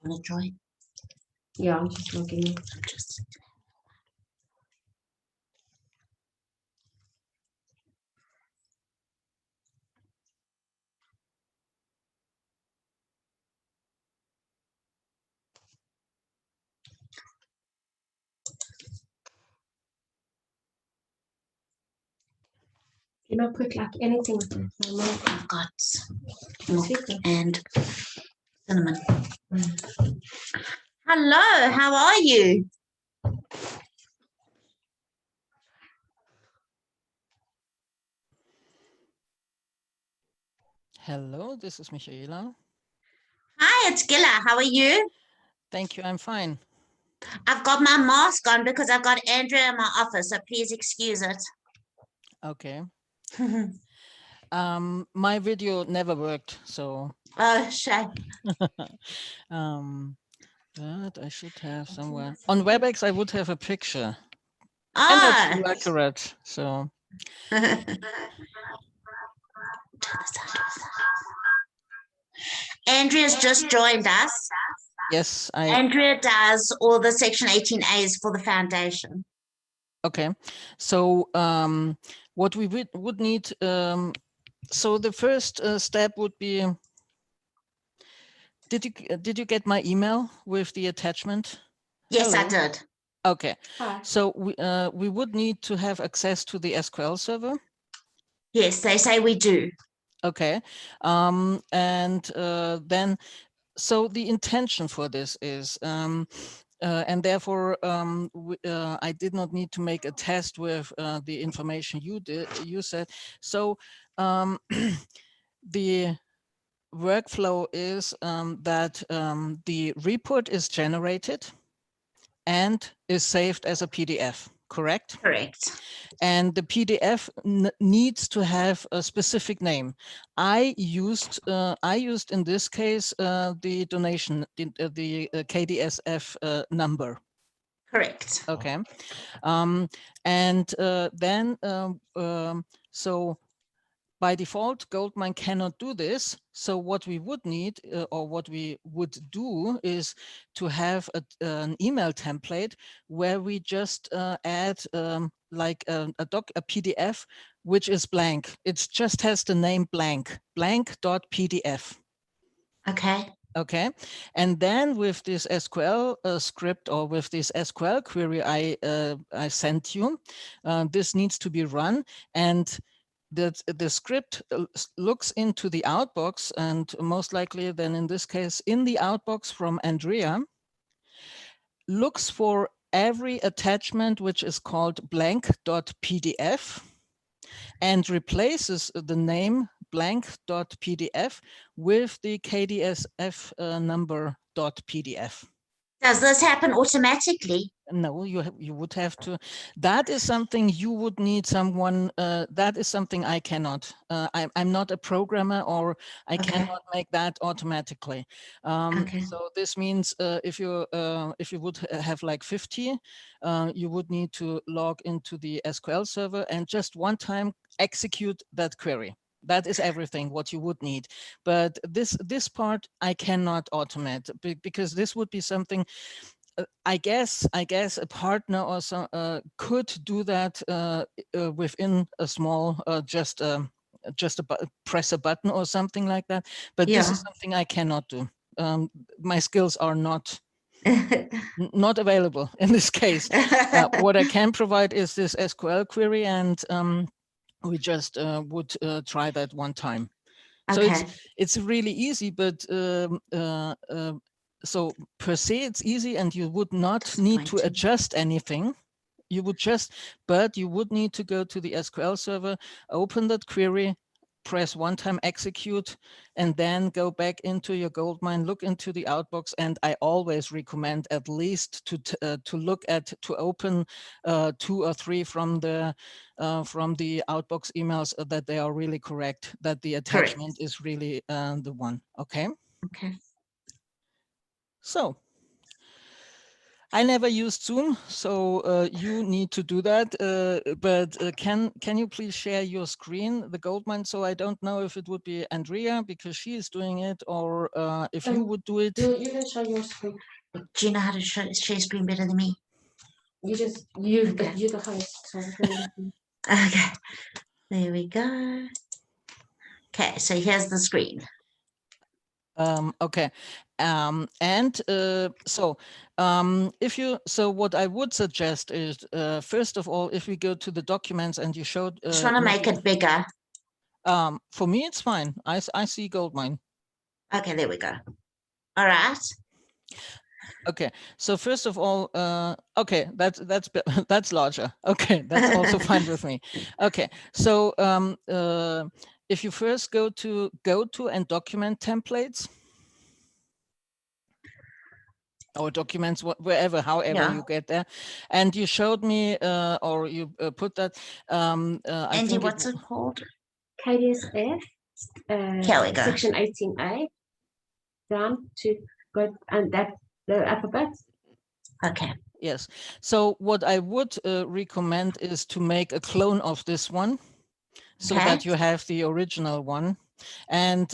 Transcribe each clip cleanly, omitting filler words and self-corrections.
Want to join? Yeah, I'm just looking. I'm just. You know, put like anything with it. No milk. I've got milk Secret. and cinnamon. Hello, how are you? Hello, this is Michaela. Hi, it's Gilla. How are you? Thank you, I'm fine. I've got my mask on because I've got Andrea in my office, so please excuse it. Okay. My video never worked, so Oh, shame. but I should have somewhere. On WebEx, I would have a picture. And that's Ah. accurate, so. Andrea's just joined us. Yes, Andrea does all the Section 18As for the foundation. Okay, so what we would need, so the first step would be, did you get my email with the attachment? Yes, Hello? I did. Okay, Hi. so we would need to have access to the SQL server. Yes, they say we do. Okay, and then, so the intention for this is, and therefore I did not need to make a test with the information you said. So the workflow is that the report is generated and is saved as a PDF, correct? Correct. And the PDF needs to have a specific name. I used in this case the donation, the KDSF number. Correct. Okay, and then so by default, Goldmine cannot do this. So what we would need, or what we would do, is to have an email template where we just add like a PDF, which is blank. It just has the name blank.pdf. Okay. Okay, and then with this SQL script, or with this SQL query I sent you, this needs to be run, and the script looks into the outbox, and most likely then in this case in the outbox from Andrea, looks for every attachment which is called blank.pdf and replaces the name blank.pdf with the KDSF number.pdf. Does this happen automatically? No, you would have to. That is something you would need someone. That is something I cannot. I'm not a programmer, or I cannot make that automatically. So this means if you would have like 50, you would need to log into the SQL server and just one time execute that query. That is everything what you would need. But this part I cannot automate, because this would be something. I guess a partner also could do that within a small, just press a button or something like that. But this is something I cannot do. My skills are not available in this case. What I can provide is this SQL query, and we just would try that one time. So it's really easy, but so per se it's easy, and you would not need to adjust anything. You would just, but you would need to go to the SQL server, open that query, press one time execute, and then go back into your Goldmine, look into the outbox. And I always recommend at least to open 2 or 3 from the outbox emails, that they are really correct, that the attachment is really the one. Okay. Okay. So I never used Zoom, so you need to do that. But can you please share your screen, the Goldmine? So I don't know if it would be Andrea because she is doing it, or if you would do it. You can show your screen. Do you know how to share screen better than me? You Okay. you're the host. So Okay, there we go. Okay, so here's the screen. Okay, and so what I would suggest is first of all, if we go to the documents and you showed, Just want to make it bigger. for me it's fine. I see Goldmine. Okay, there we go. All right. Okay, so first of all, okay, that's larger. Okay, that's also fine with me. Okay, so if you first go to and document templates, or documents, wherever, however you get there, and you showed me, or you put that. I Andy, think what's it called? KDSF, Here we go. section 18A, down to go and that the alphabet. Okay. Yes. So what I would recommend is to make a clone of this one, so that you have the original one, and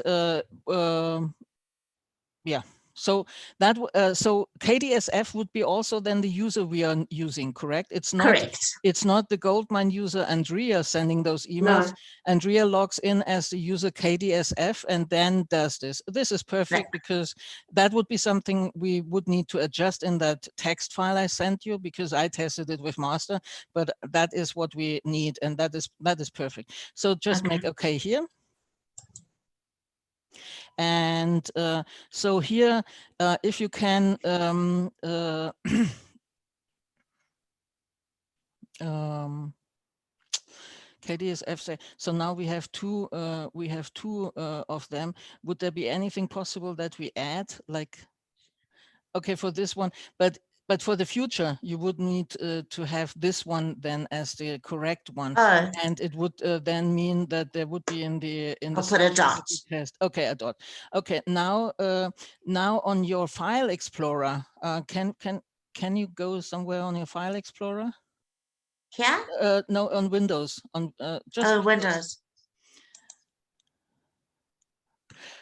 yeah. So that so KDSF would be also then the user we are using, correct? It's not. Correct. It's not the Goldmine user Andrea sending those emails. No. Andrea logs in as the user KDSF and then does this. This is perfect because that would be something we would need to adjust in that text file I sent you, because I tested it with master, but that is what we need, and that is perfect. So just make okay here. And so here, if you can, KDSF say, so now we have two of them. Would there be anything possible that we add, like, okay, for this one, but for the future, you would need to have this one then as the correct one, and it would then mean that there would be in the I'll put a dot. test. Okay, a dot. Okay, now on your file explorer, can you go somewhere on your file explorer? Here? No, on Windows. On just Windows.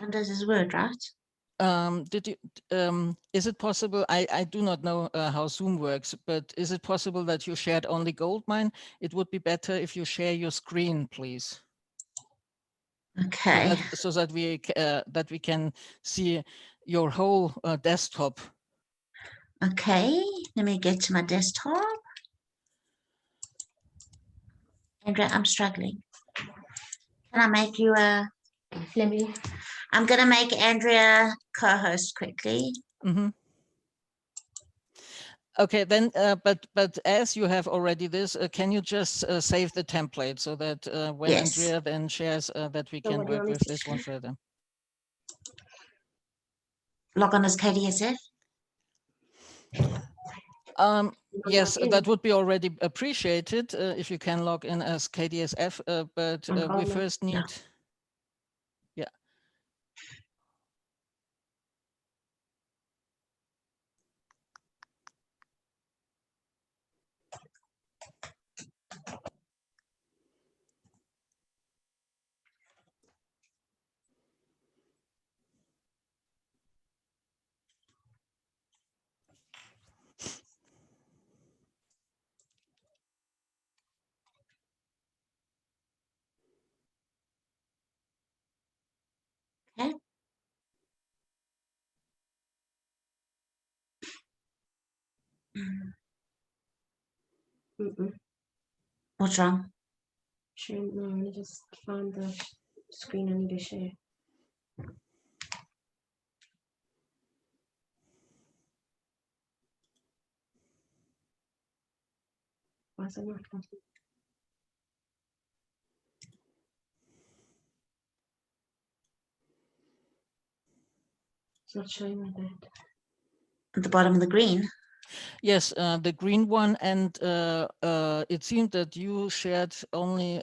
Windows is Word, right? Did you is it possible, I do not know how Zoom works, but is it possible that you shared only Goldmine? It would be better if you share your screen, please. Okay. So that we can see your whole desktop. Okay, let me get to my desktop. Andrea, I'm struggling. Can I make you a... Let me. I'm going to make Andrea co-host quickly. Mm-hmm. Okay, then, but as you have already this, can you just save the template so that when Andrea then shares, that we can work with this one further? Log on as KDSF? Yes, that would be already appreciated if you can log in as KDSF, but we first need... Yeah. Okay. What's wrong? Sure, no, let me just find the screen I need to share. Why is it not working? It's not showing me that. At the bottom of the green? Yes, the green one, and it seemed that you shared only,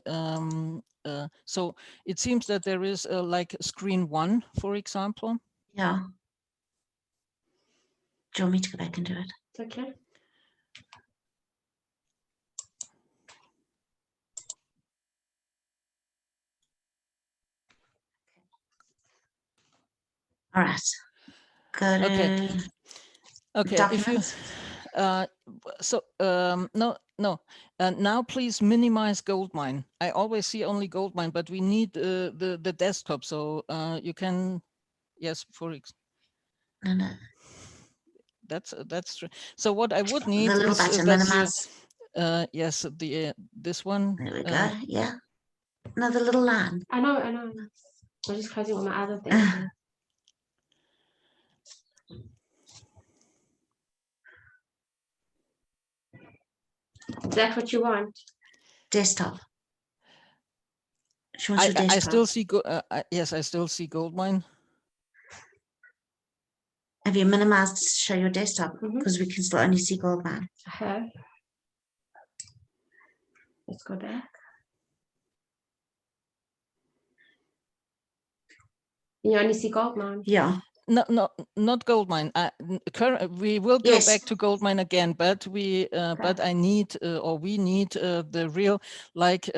so it seems that there is like screen 1, for example. Yeah. Do you want me to go back and do it? Okay. All right. Go to Okay. Okay, if you, documents. no. Now please minimize Goldmine. I always see only Goldmine, but we need the desktop. So you can, yes, No. that's true. So what I would The need little is button, that you, minimize. yes, this one. There we go. Yeah. No, the little line. I know. I'm just closing all my other things. now. Is that what you want? Desktop. She wants your I desktop. still see, yes, I still see Goldmine. Have you minimized to show your desktop? Mhm. Because we can still only see Goldmine. I have. Let's go back. You only see Goldmine. Yeah. No, not Goldmine. We will go Yes. back to Goldmine again, but but I need, or we need the real, like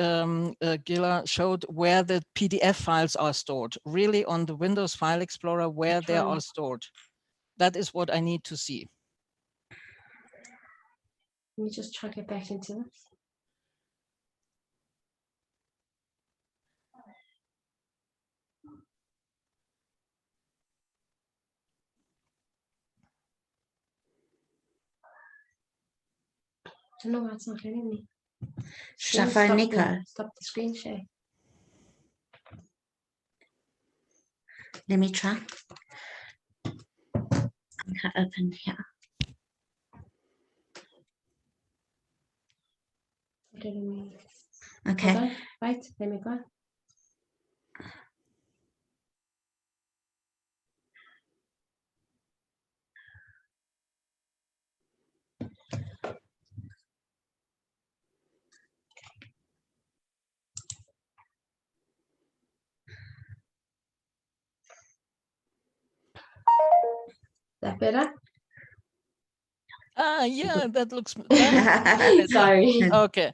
Gila showed, where the PDF files are stored, really on the Windows File Explorer, where they are stored. That is what I need to see. Let me just try to get back into this. I don't know why it's not letting me. Should I Let me phone stop Nico? Stop the screen share. Let me try. Okay, open here. Letting me. Okay. Hold on. Right. Let me go. That better? Yeah, that looks better. Sorry. Okay.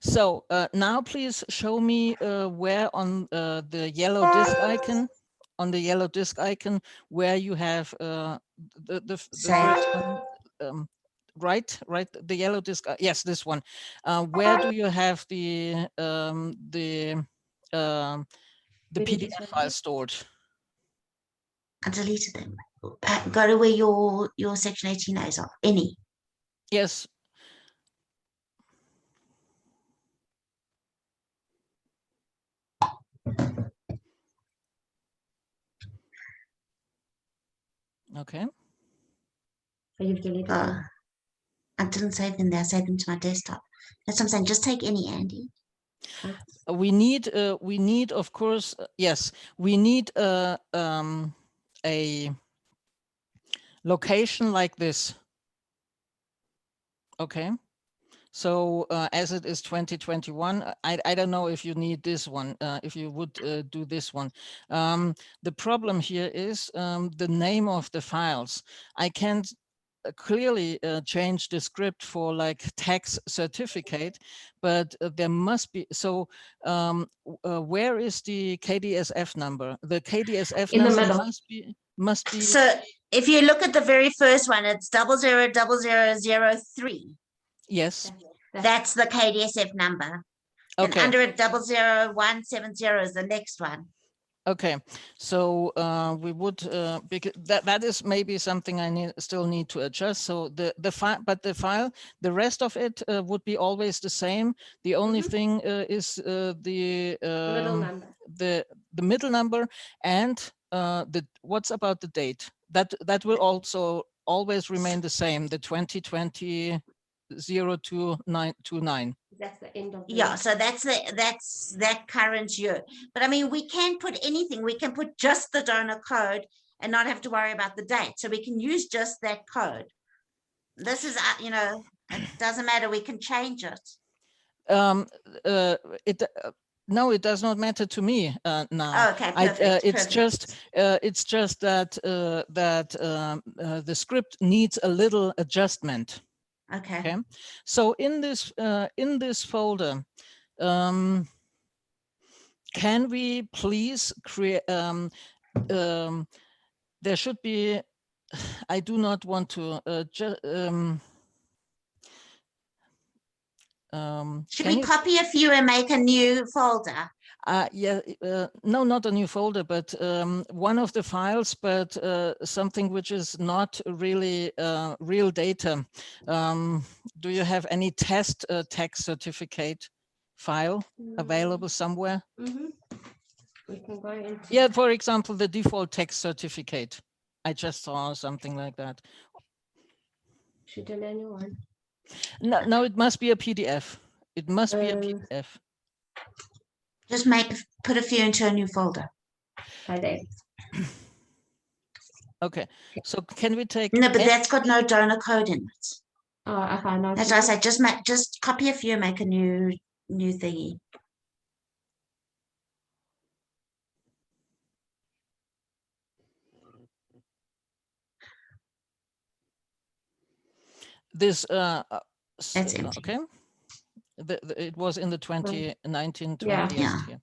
So now please show me where on the yellow disk icon, where you have the first one, right, the yellow disk. Yes, this one. Where do you have the PDF file stored? I deleted them. Go to where your section 18 is are. Any. Yes. Okay. So you've deleted them. I didn't save them there. I saved them to my desktop. That's what I'm saying. Just take any, Andy. We need, of course, yes, we need a location like this. Okay. So as it is 2021, I don't know if you need this one, if you would do this one. The problem here is the name of the files. I can't clearly change the script for like tax certificate, but there must be, so where is the KDSF number? The KDSF In the number middle. must be. So if you look at the very first one, it's 000003. Yes. That's the KDSF number. Okay. And under it 00170 is the next one. Okay, so we would because that is maybe something I still need to adjust. So the file, but the rest of it would be always the same. The only thing is the middle number. the middle number, and what's about the date? That will also always remain the same. The 2020 02929. That's the end of the Yeah, so that's that current year. But I mean, we can put anything. We can put just the donor code and not have to worry about the date. So we can use just that code. This is, it doesn't matter. We can change it. No, it does not matter to me now. Oh, okay, perfect. It's perfect. just that the script needs a little adjustment. Okay. Okay, so in this folder, can we please create? There should be. I do not want to Should we copy a few and make a new folder? Yeah, no, not a new folder, but one of the files, but something which is not really real data. Do you have any test text certificate file available somewhere? Mm-hmm. We can go into. Yeah, for example, the default text certificate. I just saw something like that. Should an anyone? No, it must be a PDF. It must be a PDF. Just put a few into a new folder. By there. Okay, so can we take? No, but that's got no donor code in it. Oh, okay, no. That's why I said just copy a few and make a new thingy. This That's empty. okay. It was in the 2019 20 Yeah. here.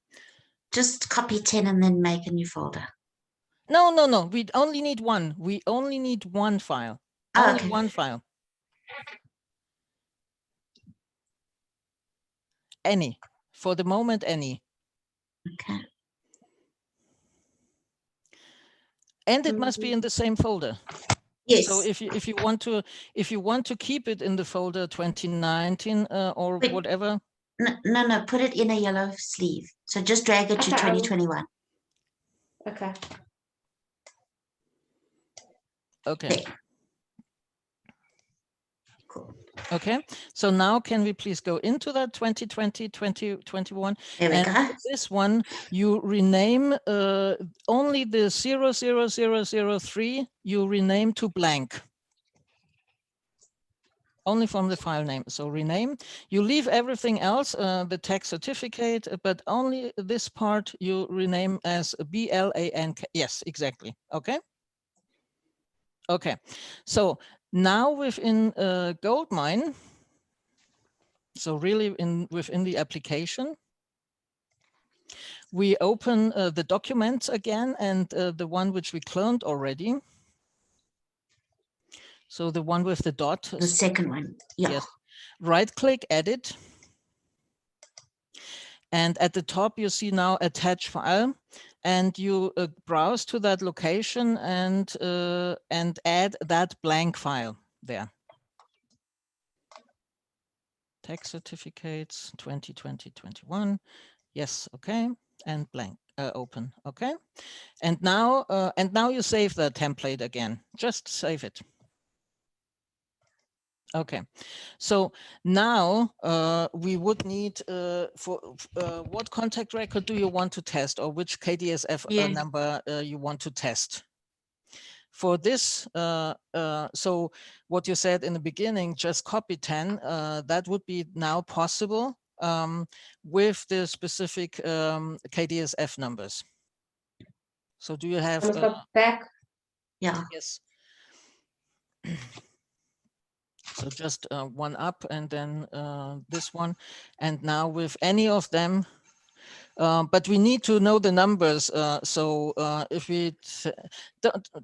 Just copy 10 and then make a new folder. No. We only need one. We only need one file. Oh, Only okay. one file. Any. For the moment, any. Okay. And it must be in the same folder. Yes. So if you want to keep it in the folder 2019 or Wait. whatever. No, put it in a yellow sleeve. So just drag it to 2021. Okay. Okay. There. Cool. Okay, so now can we please go into that 2020, 2021? There we go. This one, you rename only the 00003, you rename to blank. Only from the file name. So rename, you leave everything else, the text certificate, but only this part you rename as BLANK. Yes, exactly. Okay. Okay, so now within Goldmine, so really within the application, we open the documents again and the one which we cloned already. So the one with the dot. The second one, yeah. Yes. Right click, edit. And at the top, you see now attach file. And you browse to that location and add that blank file there. Text certificates 2020-21. Yes, okay, and blank open. Okay, and now you save the template again. Just save it. Okay, so now we would need what contact record do you want to test, or which KDSF number you want to test? For this, so what you said in the beginning, just copy 10, that would be now possible with the specific KDSF numbers. So do you have back? Yeah. Yes. So just one up and then this one. And now with any of them, but we need to know the numbers. So if we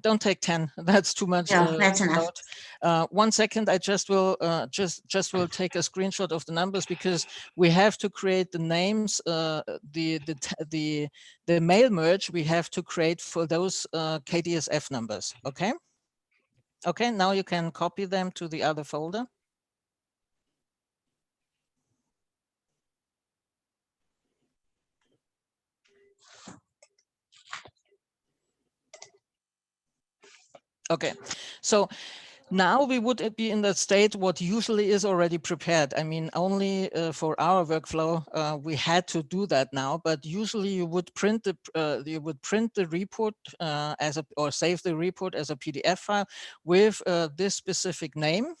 don't take 10, that's too much. Yeah, that's enough. 1 second, I just will will take a screenshot of the numbers because we have to create the names. The mail merge we have to create for those KDSF numbers. Okay. Okay. Now you can copy them to the other folder. Okay, so now we would be in that state what usually is already prepared. I mean, only for our workflow we had to do that now, but usually you would print the report or save the report as a PDF file with this specific name.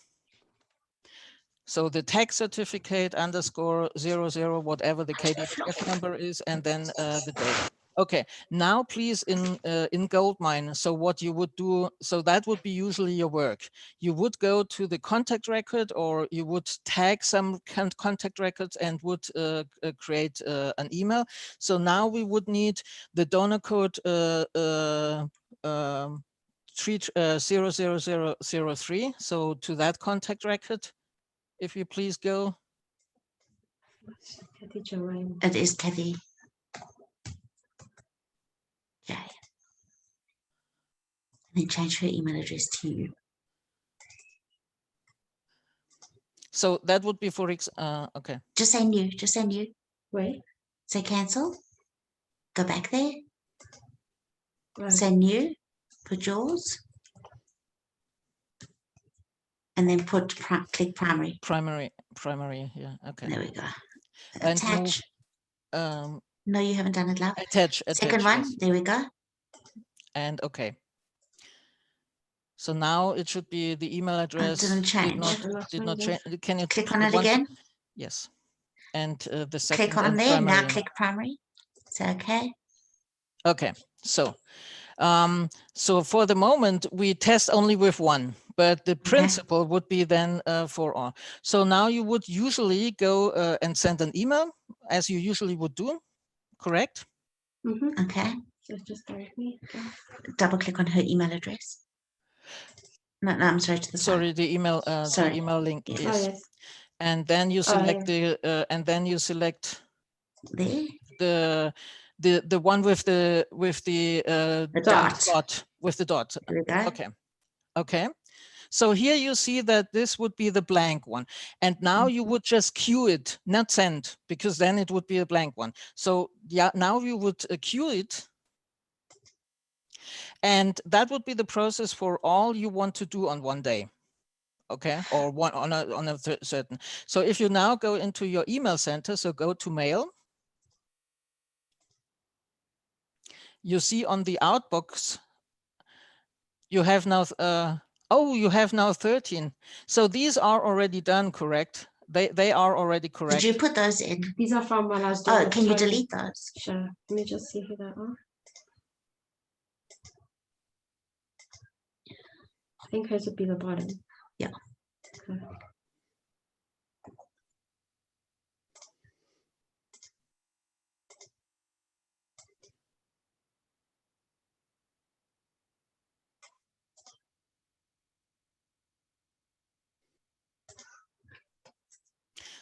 So the tax certificate underscore 00, whatever the KDF number is, and then the date. Okay, now please in Goldmine, so what you would do, so that would be usually your work. You would go to the contact record, or you would tag some contact records and would create an email. So now we would need the donor code 00003. So to that contact record, if you please go. Kathy Joanne. It is Kathy. J. And then change her email address to you. So that would be for okay. Just say new. Just say new. Wait. Say cancel. Go back there. Right. Say new. Put yours. And then put click primary. Primary, yeah, okay. There we go. And Attach. move, No, you haven't done it, love. attach. Second one. Yes. There we go. And okay. So now it should be the email address. Didn't change. Did not change. Can you Click on it again? Yes. And the second. Click on and there. Now primary. click primary. It's okay. Okay. So, so for the moment we test only with one, but the principle would be then for all. So now you would usually go and send an email, as you usually would do, correct? Mm-hmm. Okay. So just direct me. Okay. Double click on her email address. No, I'm sorry, to the side. Sorry, the email link Yes. is, Oh, yes. and then you select and then you select There. the one with the dot. with the dot. There we go. Okay. Okay. So here you see that this would be the blank one. And now you would just queue it, not send, because then it would be a blank one. So yeah, now you would queue it. And that would be the process for all you want to do on one day. Okay, or one on a certain. So if you now go into your email center, so go to mail. You see on the outbox, you have now, oh, you have now 13. So these are already done, correct? They are already correct. Did you put those in? These are from when I was doing. Oh, can you training. delete those? Sure. Let me just see who they are. I think hers would be the bottom. Yeah. Okay.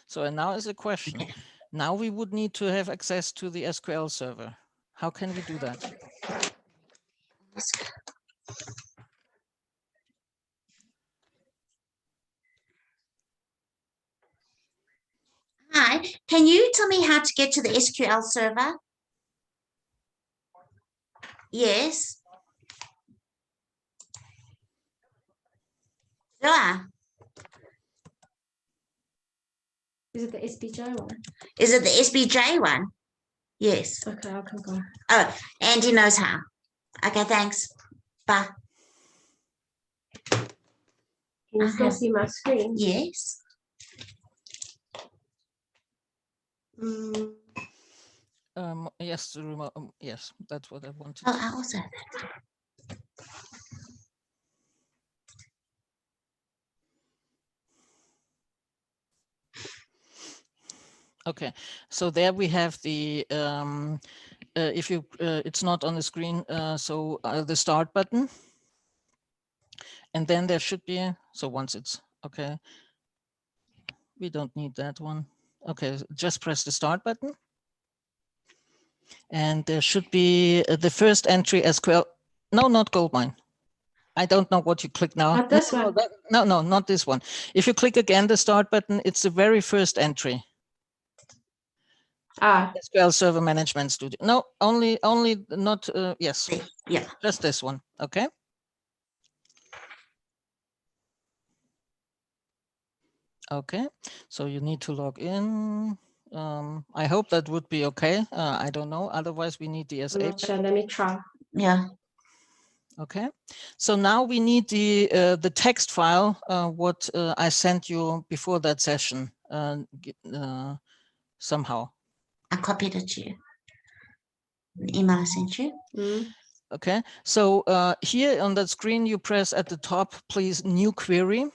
So and now is a question. Okay. Now we would need to have access to the SQL server. How can we do that? Hi, can you tell me how to get to the SQL server? Yes. Sure. Is it the SBJ one? Is it the SBJ one? Yes. Okay, I can go. Oh, Andy knows how. Okay, thanks. Bye. Can you still see my screen? Yes. Mm, Yes, the remote. Yes, that's what I wanted. Oh, I also have that. Okay, so there we have the if you it's not on the screen, so the start button, and then there should be, so once it's okay, we don't need that one. Okay, just press the start button, and there should be the first entry SQL. No, not Goldmine. I don't know what you click now. Not this no, one. No, not this one. If you click again the start button, it's the very first entry. SQL Server Management Studio. No, only not, yes. Yeah. Just this one, okay? Okay, so you need to log in. I hope that would be okay. I don't know, otherwise we need the SA. I'm not sure. Let me try. Yeah. Okay, so now we need the text file, what I sent you before that session, somehow. I copied it to you. The email I sent you. Mm. Okay, so here on that screen, you press at the top, please, new query.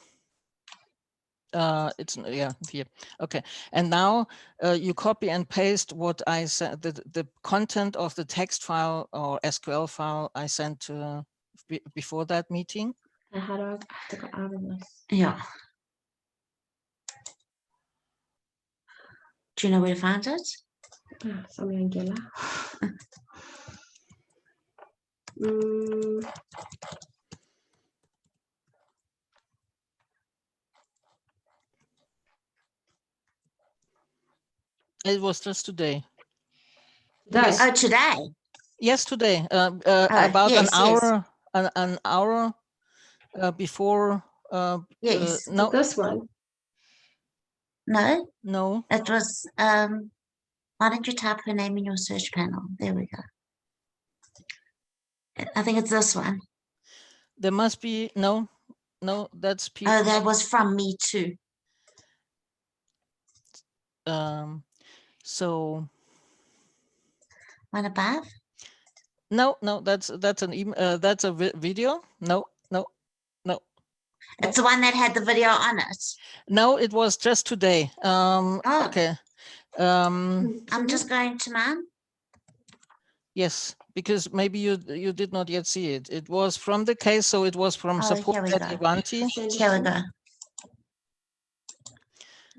It's yeah here. Okay, and now you copy and paste what I said, the content of the text file or SQL file I sent before that meeting. How do I have to go out of this? Yeah. Do you know where to find it? Ah, sorry, Angela. Mm. It was just today. Today? Oh, today. Yes, today. Oh, About yes, yes. an hour before. Yes. No, This one. No, no. it was, why don't you type her name in your search panel? There we go. I think it's this one. There must be no. That's people. Oh, that was from me too. So One above? no, that's an email. That's a video. No. It's the one that had the video on it. No, it was just today. Oh. Okay. I'm just going to mine. Yes, because maybe you did not yet see it. It was from the case, so it was from Oh, support here we at go. Ivanti. Here we go.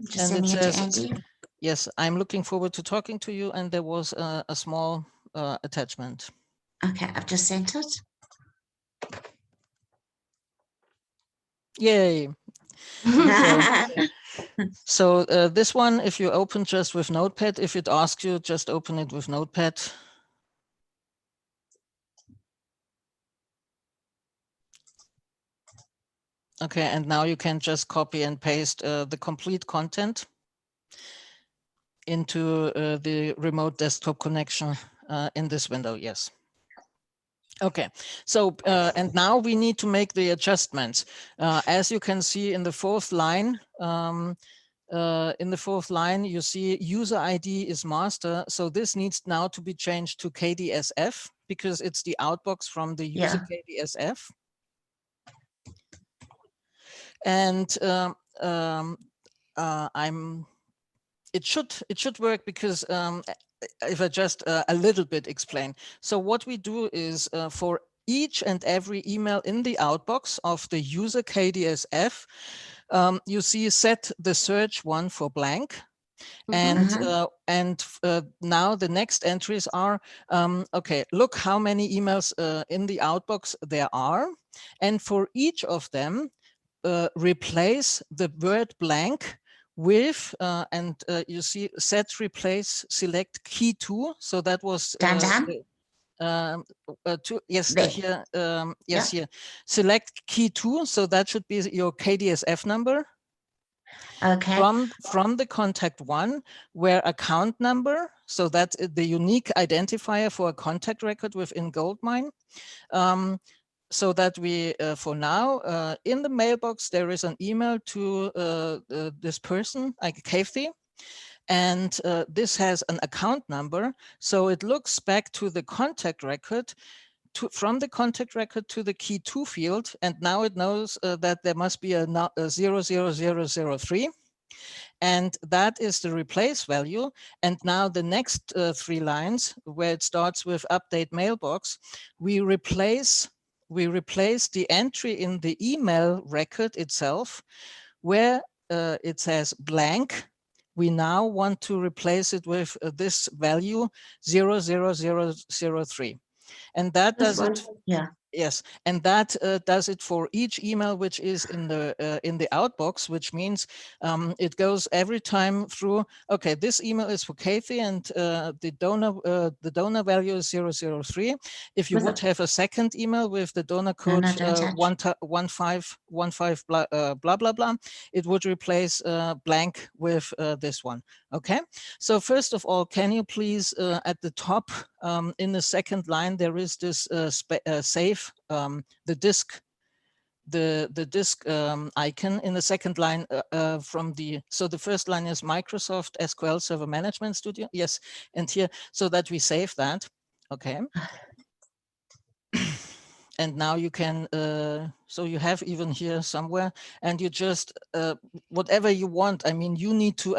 Just And it sending it to says, Andy. yes, I'm looking forward to talking to you. And there was a small attachment. Okay, I've just sent it. Yay. So this one, if you open just with Notepad, if it asks you, just open it with Notepad. Okay, and now you can just copy and paste the complete content into the remote desktop connection in this window, yes. Okay, so and now we need to make the adjustments. As you can see in the fourth line, you see user ID is master. So this needs now to be changed to KDSF because it's the outbox from the user KDSF. And it should work because if I just a little bit explain. So what we do is for each and every email in the outbox of the user KDSF, you see set the search one for blank. And now the next entries are, okay, look how many emails in the outbox there are. And for each of them, replace the word blank with, you see set replace select key 2. So that was yes, there. here, yes, here, select key 2. So that should be your KDSF number. Okay. From the contact 1, where account number, so that's the unique identifier for a contact record within Goldmine. So that we, for now, in the mailbox, there is an email to this person, like Kathy, and this has an account number. So it looks back to the contact record, from the contact record to the key 2 field, and now it knows that there must be a 00003. And that is the replace value. And now the next 3 lines, where it starts with update mailbox, we replace the entry in the email record itself, where it says blank. We now want to replace it with this value 00003. And that does it. Yeah. Yes, and that does it for each email which is in the outbox, which means it goes every time through. Okay, this email is for Kathy, and the donor value is 003. If you would have a second email with the donor code 1515 blah blah blah, it would replace blank with this one. Okay, so first of all, can you please at the top in the second line there is this save save the disk icon in the second line from so the first line is Microsoft SQL Server Management Studio. Yes, and here, so that we save that. Okay. And now you can, so you have even here somewhere, and you just, whatever you want. I mean, you need to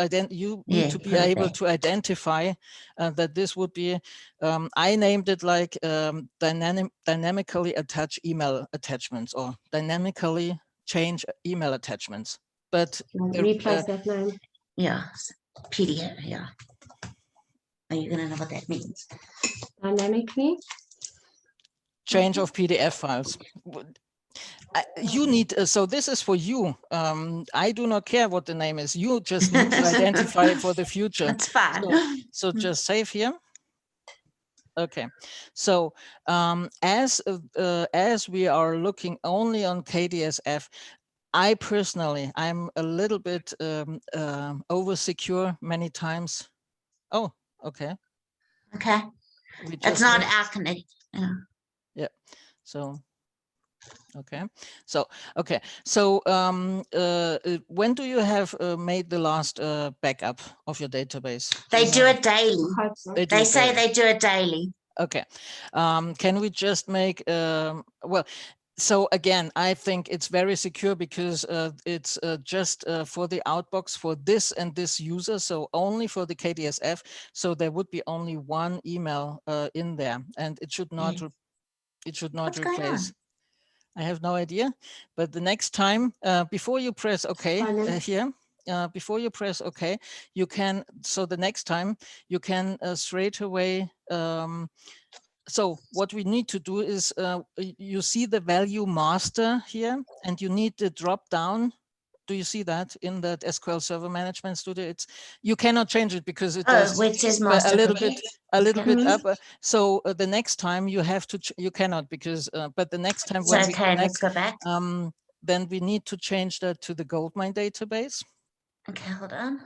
need to be able to identify that this would be, I named it like dynamically attach email attachments or dynamically change email attachments. But replace that name. Yeah, PDF, yeah. Are you gonna know what that means? Dynamically change of PDF files. You need, so this is for you. I do not care what the name is. You just need to identify it for the future. That's fine. So just save here. Okay, so as we are looking only on KDSF, I personally, I'm a little bit over secure many times. Oh, okay. Okay. It's not our connect. Yeah. Yeah. So. Okay. So okay. So when do you have made the last backup of your database? They do it daily. They say daily. they do it daily. Okay. Can we just make well? So again, I think it's very secure because it's just for the outbox for this and this user, so only for the KDSF. So there would be only one email in there, and it should not. It should not replace. I have no idea, but the next time, before you press OK here, before you press OK, you can, so the next time you can straight away, so what we need to do is, you see the value master here, and you need the drop down. Do you see that in that SQL Server Management Studio? It's, you cannot change it because it does which is master a little bit up. So the next time you have to, you cannot because, but the next time when we connect, let's go back. Then we need to change that to the Goldmine database. Okay, hold on.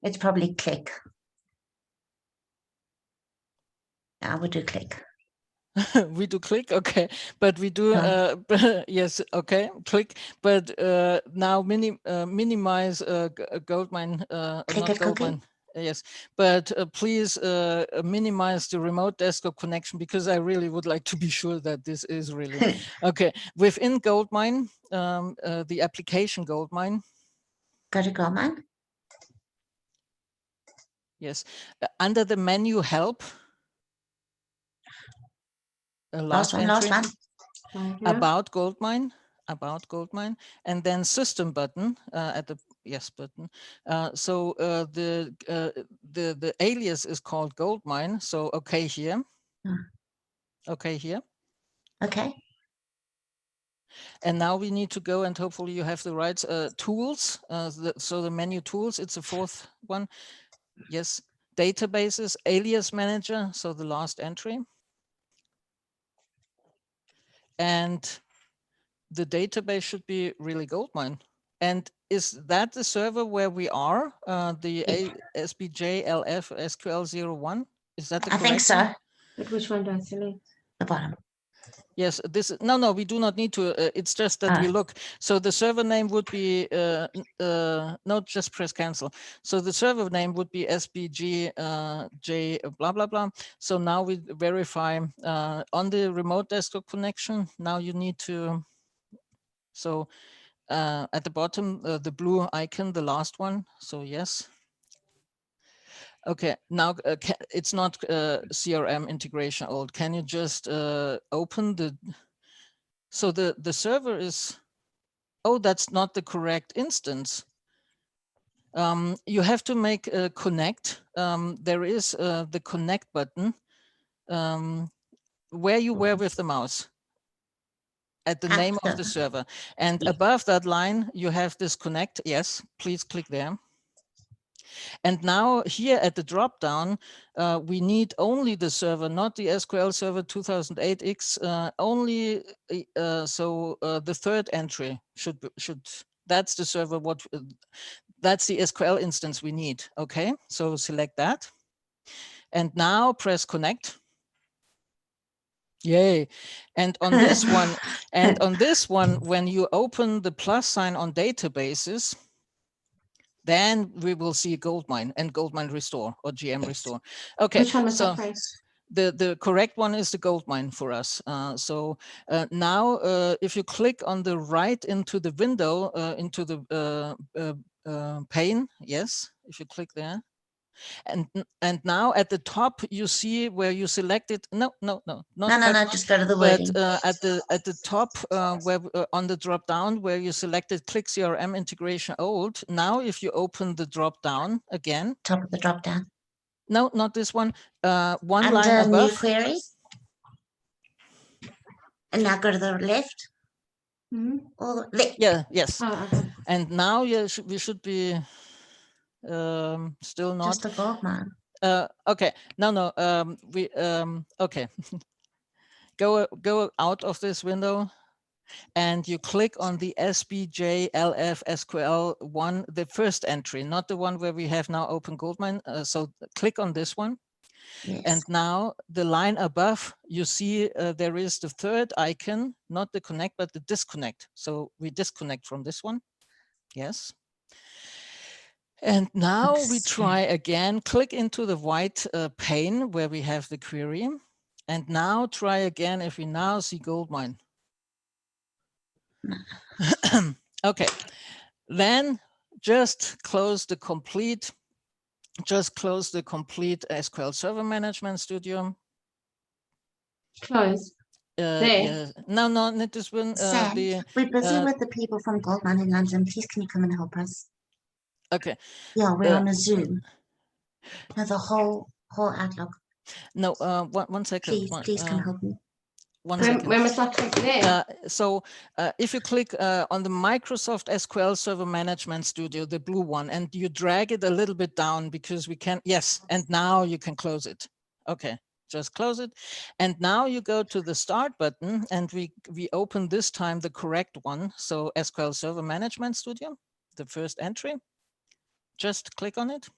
It's probably click. I would do click. We do click, okay, but we do yes, okay, click, but now minimize Goldmine, not Goldmine. Yes, but please minimize the remote desktop connection because I really would like to be sure that this is really okay. Within Goldmine, the application Goldmine. Go to Goldmine. Yes, under the menu help. Last one. About Goldmine, and then system button at the yes button. So the alias is called Goldmine. So okay here. Okay here. Okay. And now we need to go and hopefully you have the right tools. So the menu tools, it's the fourth one. Yes, databases, alias manager. So the last entry. And the database should be really Goldmine. And is that the server where we are? The SBJ LF SQL01? Is that the correct? I think so. But which one do I select? The bottom. Yes, this no, we do not need to. It's just that we look. So the server name would be no, just press cancel. So the server name would be SBG J blah blah blah. So now we verify on the remote desktop connection. Now you need to. So at the bottom, the blue icon, the last one. So yes. Okay, now it's not CRM integration old. Can you just open the, so the server is, oh, that's not the correct instance. You have to make a connect. There is the connect button where you were with the mouse at the name of the server. And above that line, you have this connect. Yes, please click there. And now here at the drop down, we need only the server, not the SQL Server 2008X, only so the third entry should, that's the server, what that's the SQL instance we need. Okay, so select that. And now press connect. Yay. And on this one, when you open the plus sign on databases, then we will see Goldmine and Goldmine Restore or GM Restore. Okay, Which one was so that first? the correct one is the Goldmine for us. Now, if you click on the right into the window, into the pane, yes, if you click there, and now at the top you see where you selected. No, not No, that one, just go to the but wording. at the top where on the drop down where you selected Click CRM integration old. Now, if you open the drop down again. Top of the drop down. No, not this one. One Under line new above. query. And now go to the left. Or left. Yeah. Yes. Oh, okay. And now we should be still not. Just the Goldmine. Okay. No. Okay. Go out of this window, and you click on the SBJ-LF SQL1, the first entry, not the one where we have now open Goldmine. So click on this one. Yes. And now the line above, you see there is the third icon, not the connect, but the disconnect. So we disconnect from this one. Yes. And now we try again, click into the white pane where we have the query. And now try again if we now see Goldmine. Okay, then just close the complete SQL Server Management Studio. Close. Yeah. No, not this one. Sam, we're busy with the people from Goldmine in London. Please, can you come and help us? Okay. Yeah, we're on a Zoom. No, the whole Outlook. No, one second. Please come help me. One second. When was that there? So if you click on the Microsoft SQL Server Management Studio, the blue one, and you drag it a little bit down because we can, yes, and now you can close it. Okay, just close it. And now you go to the Start button, and we open this time the correct one. So SQL Server Management Studio, the first entry. Just click on it.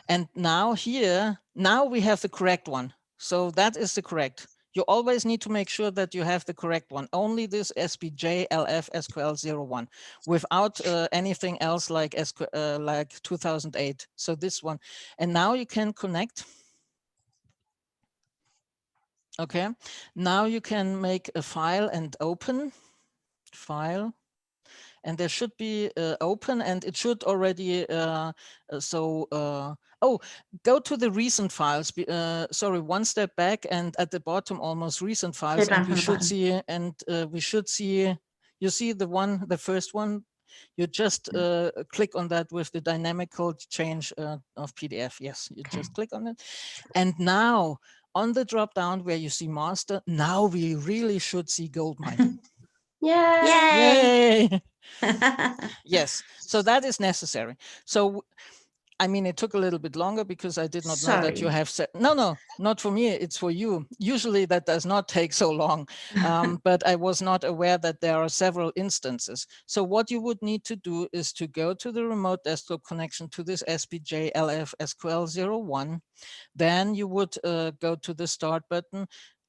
And now here, now we have the correct one. So that is the correct. You always need to make sure that you have the correct one. Only this SBJ LF SQL01 without anything else like 2008. So this one. And now you can connect. Okay. Now you can make a file and open file. And there should be open, and it should already, oh, go to the recent files. Sorry, one step back, and at the bottom, almost recent files, and we should see, you see the first one, you just click on that with the dynamical change of PDF. Yes, you just click on it. And now on the drop down where you see master, now we really should see Goldmine. Yay! Yay! Yes, so that is necessary. So, I mean, it took a little bit longer because I did not know that you have said, no, not for me, it's for you. Usually that does not take so long, but I was not aware that there are several instances. So what you would need to do is to go to the remote desktop connection to this SBJ LF SQL01. Then you would go to the Start button,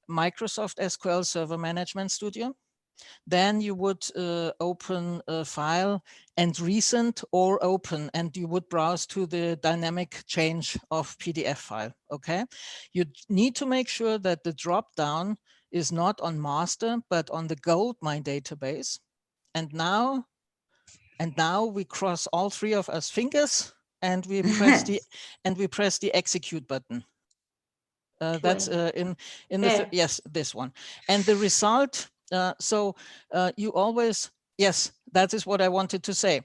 Microsoft SQL Server Management Studio. Then you would open a file and recent or open, and you would browse to the dynamic change of PDF file. Okay, you need to make sure that the drop down is not on master but on the Goldmine database. And now we cross all three of us fingers and we press the execute button. That's in the yes, this one, and the result. You always, yes, that is what I wanted to say.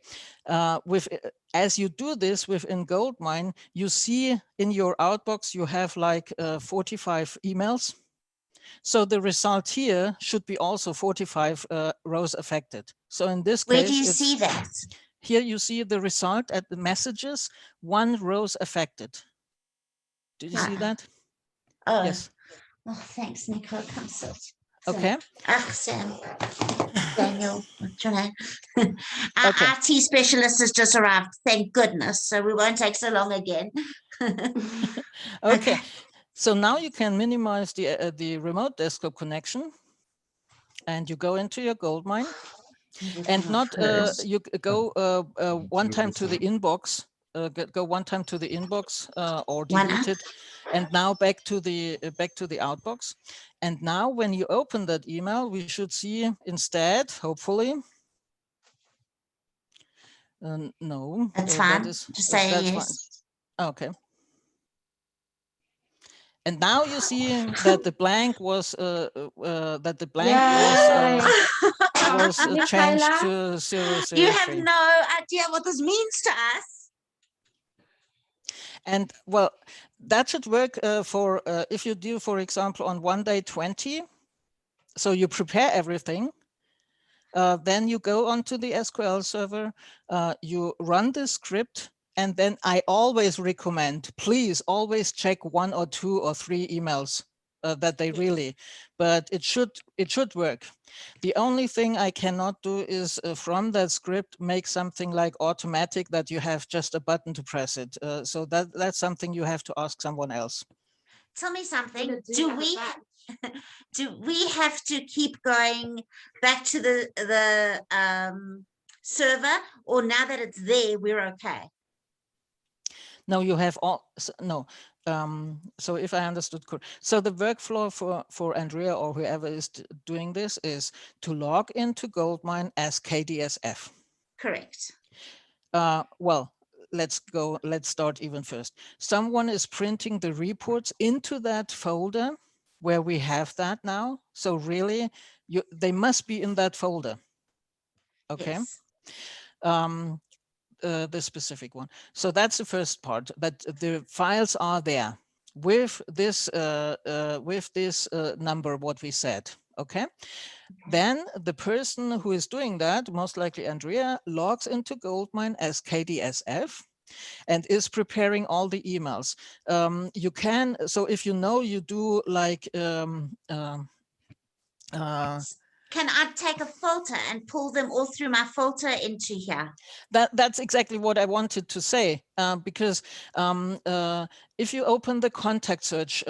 As you do this within Goldmine, you see in your outbox, you have like 45 emails. So the result here should be also 45 rows affected. So in this case, where do you see that? Here you see the result at the messages, 1 rows affected. Did you see that? Oh. Yes. Oh, thanks, Nico. Come sit. Okay. Sam. Daniel, what's your name? Our Okay. IT specialist has just arrived. Thank goodness. So we won't take so long again. Okay. So now you can minimize the remote desktop connection, and you go into your Goldmine, and not you go one time to the inbox. Go one time to the inbox or delete it, and now back to the outbox. And now when you open that email, we should see instead, hopefully. No, That's fine. that is Just say that's yes. fine. Okay. And now you see that the blank was changed to 003. You have no idea what this means to us. And well, that should work for if you do, for example, on one day 20. So you prepare everything. Then you go onto the SQL server, you run the script, and then I always recommend, please always check 1 or 2 or 3 emails that they really, but it should work. The only thing I cannot do is from that script make something like automatic that you have just a button to press it. So that's something you have to ask someone else. Tell me something. Do we have to keep going back to the server, or now that it's there, we're okay? No, you have all no. So if I understood correct, so the workflow for Andrea or whoever is doing this is to log into Goldmine as KDSF. Correct. Well, let's start even first. Someone is printing the reports into that folder where we have that now. So really, they must be in that folder. Okay. Yes. The specific one. So that's the first part, that the files are there with this number, what we said. Okay. Then the person who is doing that, most likely Andrea, logs into Goldmine as KDSF and is preparing all the emails. You can, so if you know, you do like can I take a filter and pull them all through my filter into here? That's exactly what I wanted to say, because if you open the contact search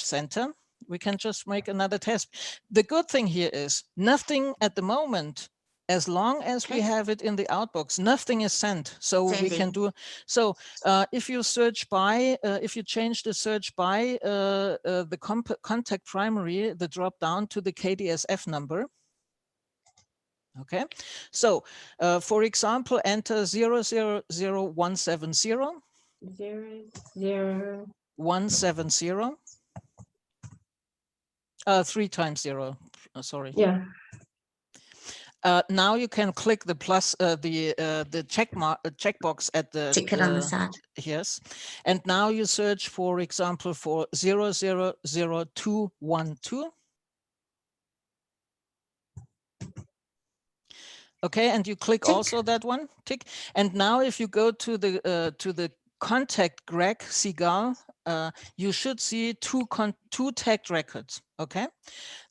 center, we can just make another test. The good thing here is nothing at the moment, as long as we have it in the outbox, nothing is sent. So we can do, so if you search by, if you change the search by the contact primary, the drop down to the KDSF number. Okay, so for example, enter 000170 170 3 times 0. Sorry. Yeah. Now you can click the plus, the checkbox at the ticket on the side. Yes, and now you search, for example, for 000212. Okay, and you click tick. Also that one, tick. And now if you go to the contact Greg Seagal, you should see two tagged records. Okay,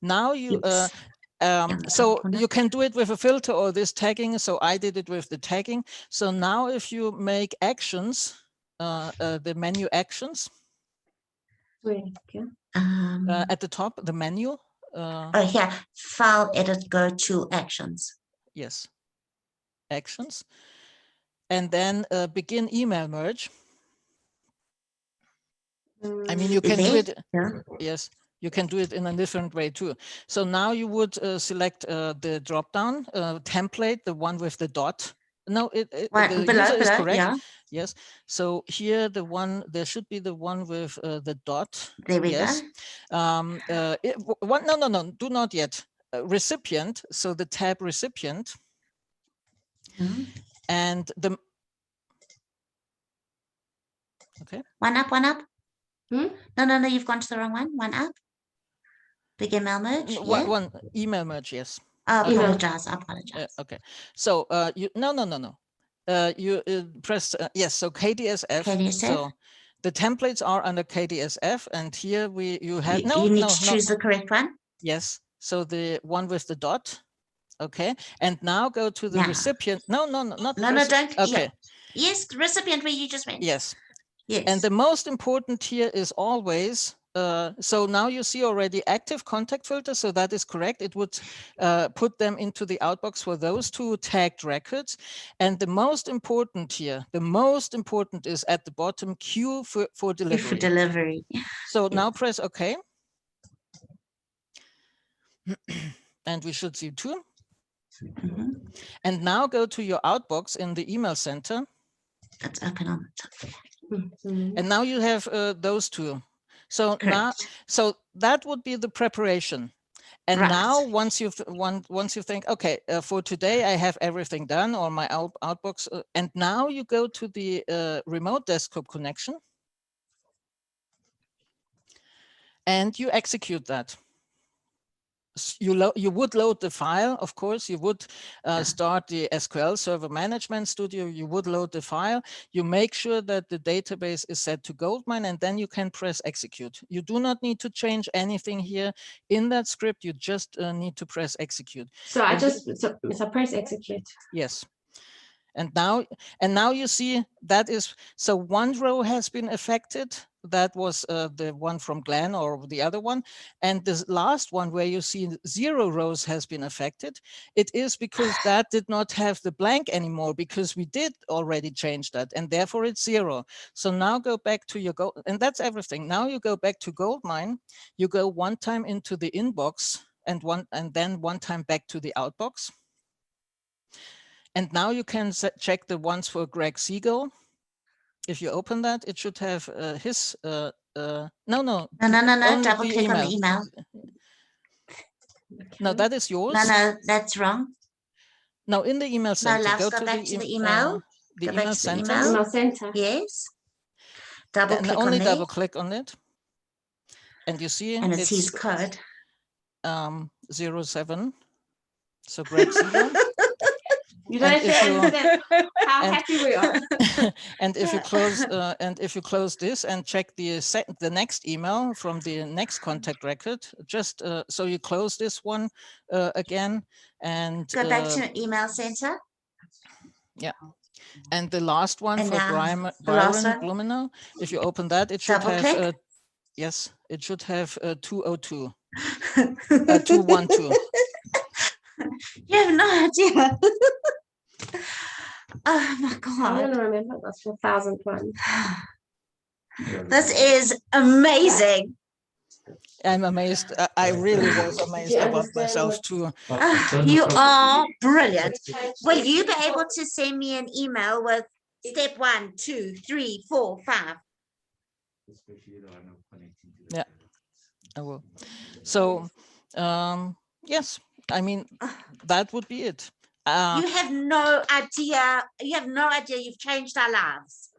now you so you can do it with a filter or this tagging. So I did it with the tagging. So now if you make actions, the menu actions at the top, the menu. Oh, here, file, edit, go to actions. Yes, actions, and then begin email merge. I mean, you can do it. Yes, you can do it in a different way too. So now you would select the drop down template, the one with the dot. No, the user is correct. Yeah. Yes. So here there should be the one with the dot. There we go. No, do not yet. Recipient. So the tab recipient. And the one up. No, you've gone to the wrong one. One up. Begin mail merge. One email merge, yes. I apologize. Okay. So you no. You press yes. So KDSF. So the templates are under KDSF, and here you have you need to choose the correct one. Yes. So the one with the dot. Okay. And now go to the Now. recipient. No, not the No, recipient. don't. Okay. Yeah. Yes, the recipient where you just went. Yes. Yes. And the most important here is always, so now you see already active contact filter. So that is correct. It would put them into the outbox for those two tagged records. And the most important here, the most important is at the bottom, queue for Queue delivery. for delivery. So Yes. now press OK. And we should see two. Mhm. And now go to your outbox in the email center. That's open on the top. Mhm. And now you have those two. So now, Correct. so that would be the preparation. And Right. now once you think, okay, for today I have everything done, or my outbox, and now you go to the remote desktop connection and you execute that. You would load the file, of course. You would start the SQL Server Management Studio. You would load the file. You make sure that the database is set to Goldmine, and then you can press execute. You do not need to change anything here in that script. You just need to press execute. So I just so press execute. Yes. And now you see that is, so one row has been affected. That was the one from Glenn, or the other one. And this last one where you see 0 rows has been affected. It is because that did not have the blank anymore, because we did already change that, and therefore it's 0. So now go back to your and that's everything. Now you go back to Goldmine. You go one time into the inbox and then one time back to the outbox. And now you can check the ones for Greg Siegel. If you open that, it should have his, no. No, only double the click on the email. No, Okay. that is yours. No, that's wrong. No, in the email center, let's go go to back to the email. the Go back email to the center. email. Email center. Yes. Double And click only on double there, click on it. And you see and it's his code. 07. So Greg Siegel. You don't And if say you- how and- happy we are. And if you close this and check the next email from the next contact record, just so you close this one again, and Go back to email center. and the last one And for now the Byron last one. Blumenau. If you open that, it should Double have click. yes, it should have 202, 212. You have no idea. Oh my I'm God. gonna remember this for 1001. This is amazing. I'm amazed. I really was amazed you about understand myself what- too. You are brilliant. Will you be able to send me an email with step 1, 2, 3, 4, 5? Yeah. I will. So, yes, I mean, that would be it. You have no idea. You have no idea. You've changed our lives.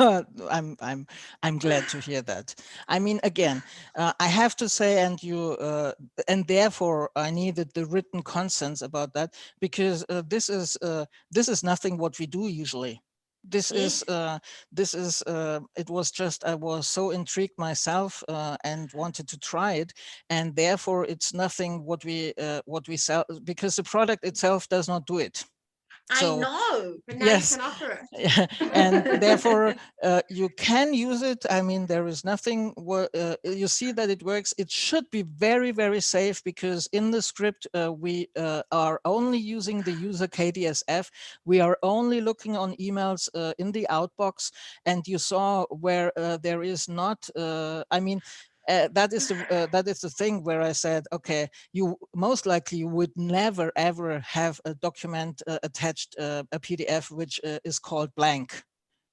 I'm glad to hear that. I mean, again, I have to say, and therefore I needed the written consents about that, because this is nothing what we do usually. This is it was just, I was so intrigued myself and wanted to try it, and therefore it's nothing what we sell, because the product itself does not do it. I So, know. But now yes. you can offer it. Yeah, and therefore you can use it. I mean, there is nothing you see that it works. It should be very, very safe, because in the script we are only using the user KDSF. We are only looking on emails in the outbox, and you saw where there is not, I mean, that is the thing where I said, okay, you most likely would never ever have a document attached, a PDF which is called blank.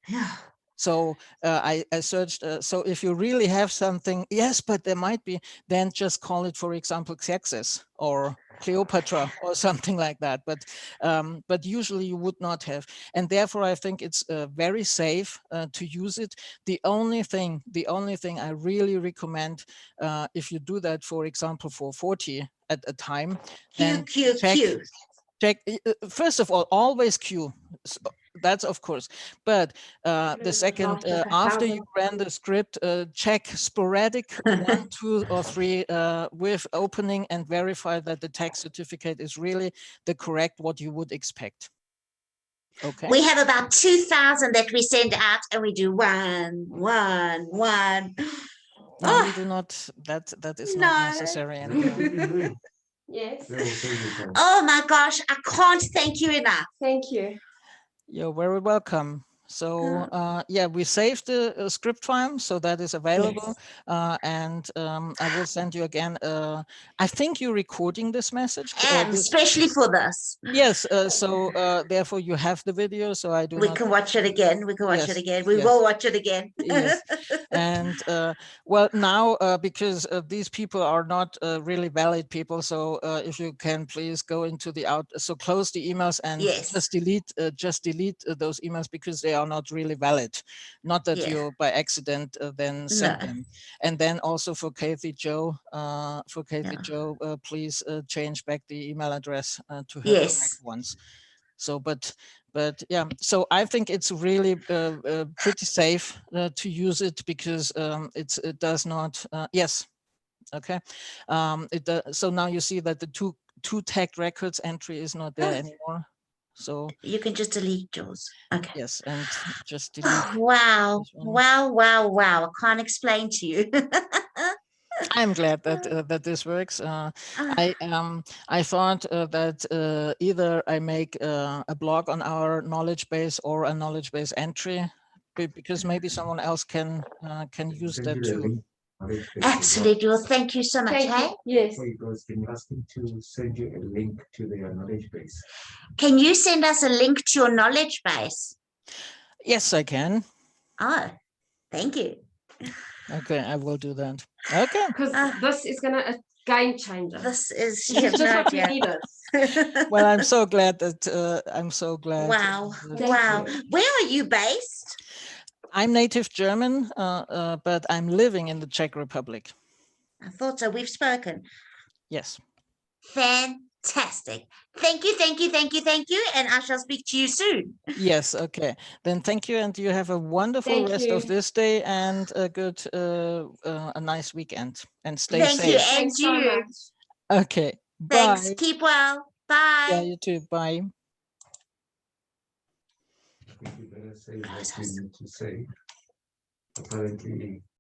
Yeah. So I searched. So if you really have something, yes, but there might be, then just call it, for example, Xerxes or Cleopatra or something like that. But usually you would not have, and therefore I think it's very safe to use it. The only thing I really recommend, if you do that, for example, for 40 at a time, then check. First of all, always queue. that's of course. But the Little second, draft of after you 1,000. ran the script, check sporadic 1, 2, or 3 with opening and verify that the tax certificate is really the correct what you would expect. Okay. We have about 2,000 that we send out, and we do one. No, Oh, you do not. That is no. not necessary anymore. Yes. Oh my gosh, I can't thank you enough. Thank you. You're very welcome. So yeah, we saved the script file, so that is available. And I will send you again. I think you're recording this message. And especially for this. Yes. So therefore, you have the video. So I do We not. can watch it again. We can watch it Yes, again. We yes. will watch it again. Yes. And well, now because these people are not really valid people, so if you can please go into the so close the emails and Yes. just delete those emails because they are not really valid. Not that Yeah. you by accident then send No. them. And then also for Kathy Joe, please change back the email address to her Yes. correct ones. So, but yeah, so I think it's really pretty safe to use it because it does not. Yes, okay. So now you see that the two tagged records entry is not there anymore. So you can just delete yours. Okay. Yes, and just delete. Wow! Wow! Wow! Wow! I can't explain to you. I'm glad that that this works. I thought that either I make a blog on our knowledge base or a knowledge base entry, because maybe someone else can use that too. Absolutely. Well, thank you so much. Thank Hey? you. Yes. Because can ask him to send you a link to their knowledge base. Can you send us a link to your knowledge base? Yes, I can. Oh, thank you. Okay, I will do that. Okay. Because this is gonna a game changer. This is This is just what we needed. Well, I'm so glad that I'm so glad. Wow. that, Wow. Where are you based? I'm native German, but I'm living in the Czech Republic. I thought so. We've spoken. Yes. Fantastic. Thank you, thank you, thank you, thank you. And I shall speak to you soon. Yes. Okay. Then thank you, and you have a wonderful Thank rest of you. this day and a nice weekend. And stay Thank you, safe. and Thanks so you. much. Okay. Thanks. Bye. Keep well. Bye. Yeah, you too. Bye. I think you better say what you need to say. Apparently,